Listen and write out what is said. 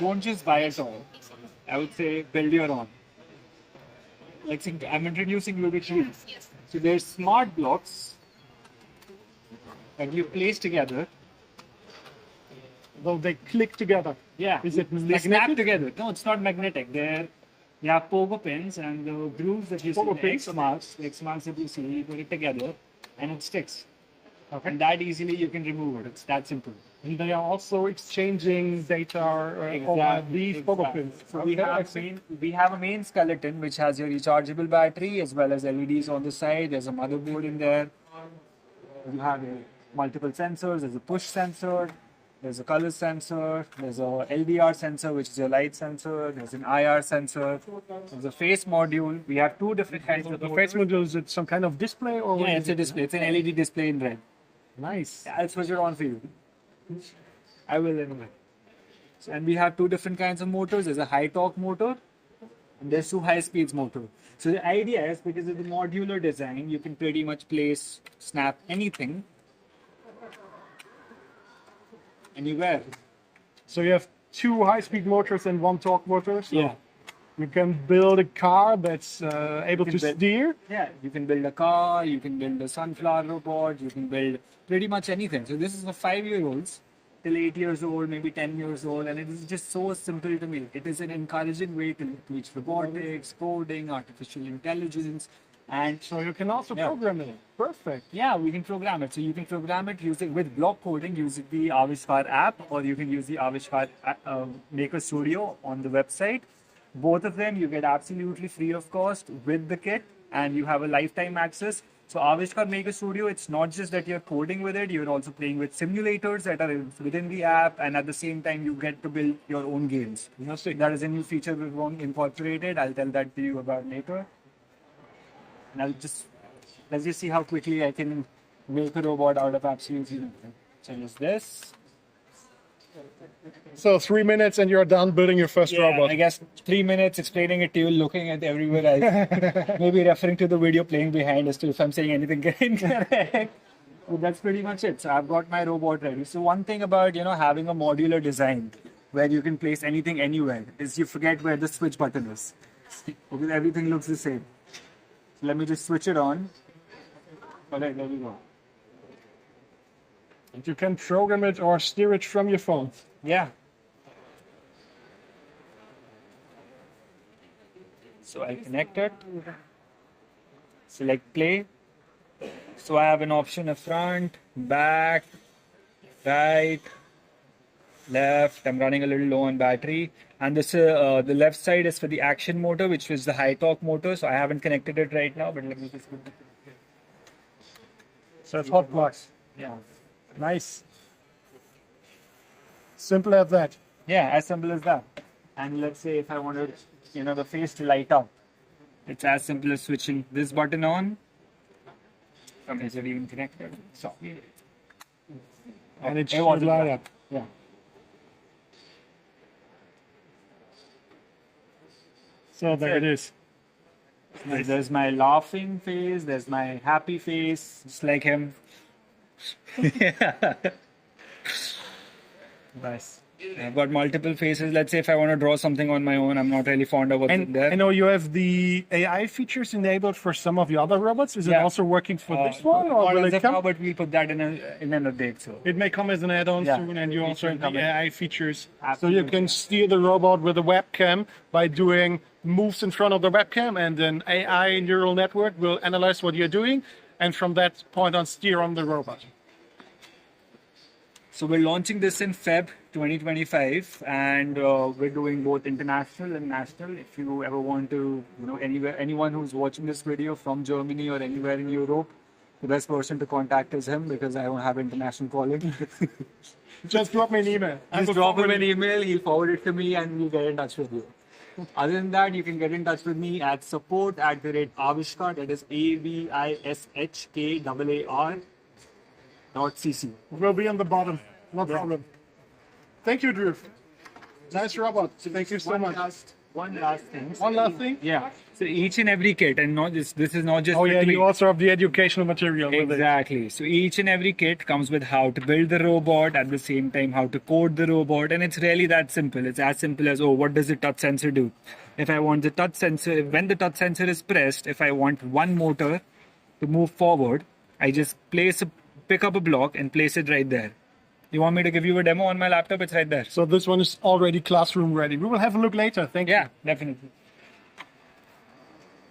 don't just buy it all. I would say build your own. Like I'm introducing you to trees. So there's smart blocks that you place together. Though they click together. Yeah, Is it they snap magnetic? together. No, it's not magnetic. You have pogo pins and the grooves that you see, Pogo the pins? X marks that you see, you put it together and it sticks. Okay. And that easily you can remove it. It's that simple. And they are also exchanging data over these pogo pins. So Okay, we have a main skeleton which has your rechargeable battery as well as LEDs on the side. There's a motherboard in there. You have multiple sensors. There's a push sensor. There's a color sensor. There's a LDR sensor, which is your light sensor. There's an IR sensor. There's a face module. We have two different kinds of The face module, is it some kind of display or? Yeah, it's a display. It's an LED display in red. Nice. I'll switch it on for you. I will anyway. And we have two different kinds of motors. There's a high torque motor and there's two high speeds motor. So the idea is because of the modular design, you can pretty much snap anything anywhere. So you have two high-speed motors and one torque motor. So Yeah. you can build a car that's able to steer. Yeah, you can build a car, you can build a sunflower robot, you can build pretty much anything. So this is for 5-year-olds till 8 years old, maybe 10 years old, and it is just so simple to make. It is an encouraging way to teach robotics, coding, artificial intelligence, and So you can also program it. Perfect. yeah, we can program it. So you can program it using with block coding using the Avishkar app, or you can use the Avishkar Maker Studio on the website. Both of them you get absolutely free of cost with the kit, and you have a lifetime access. So Avishkar Maker Studio, it's not just that you're coding with it, you're also playing with simulators that are within the app, and at the same time you get to build your own games. That is a new feature we've incorporated. I'll tell that to you about later. And let's just see how quickly I can make a robot out of absolutely nothing. So just this. So 3 minutes and you're done building your first robot. I guess 3 minutes explaining it to you, looking at everywhere else. Maybe referring to the video playing behind as to if I'm saying anything incorrect. But that's pretty much it. So I've got my robot ready. So one thing about having a modular design where you can place anything anywhere is you forget where the switch button is. Because everything looks the same. So let me just switch it on. Alright, there we go. And you can program it or steer it from your phone. Yeah. So I connect it. Select play. So I have an option of front, back, right, left. I'm running a little low on battery. And this the left side is for the action motor, which is the high torque motor. So I haven't connected it right now, but let me just. So it's hot plugs. Yeah. Nice. Simple as that. Yeah, as simple as that. And let's say if I wanted, the face to light up, it's as simple as switching this button on. Is it even connected? So. And it should light up. Yeah. So there it is. Nice. There's my laughing face. There's my happy face, just like him. Nice. I've got multiple faces. Let's say if I want to draw something on my own, I'm not really fond of what's in And there. I know you have the AI features enabled for some of the other robots. Is it also working for this one, or will it come? But we'll put that in an update. So It may come as an add-on soon, and you also have the come in. AI features. Absolutely. So you can steer the robot with a webcam by doing moves in front of the webcam, and an AI neural network will analyze what you're doing, and from that point on, steer on the robot. So we're launching this in Feb 2025, and we're doing both international and national. If you ever want to, anyone who's watching this video from Germany or anywhere in Europe, the best person to contact is him because I don't have international calling. Just drop me an email. Just drop him an email, he'll forward it to me, and we'll get in touch with you. Other than that, you can get in touch with me at support@Avishkar, that is AVISHKAAR.cc. Will be on the bottom. No problem. Thank you, Dhruv. Nice robot. Thank you so much. One last thing. One last thing. Yeah. So each and every kit, and not just this is not just. Oh yeah, literally- you also have the educational material with it. Exactly. So each and every kit comes with how to build the robot, at the same time how to code the robot, and it's really that simple. It's as simple as, oh, what does the touch sensor do? If I want the touch sensor, when the touch sensor is pressed, if I want one motor to move forward, I just pick up a block and place it right there. You want me to give you a demo on my laptop? It's right there. So this one is already classroom ready. We will have a look later. Thank you. Yeah, definitely.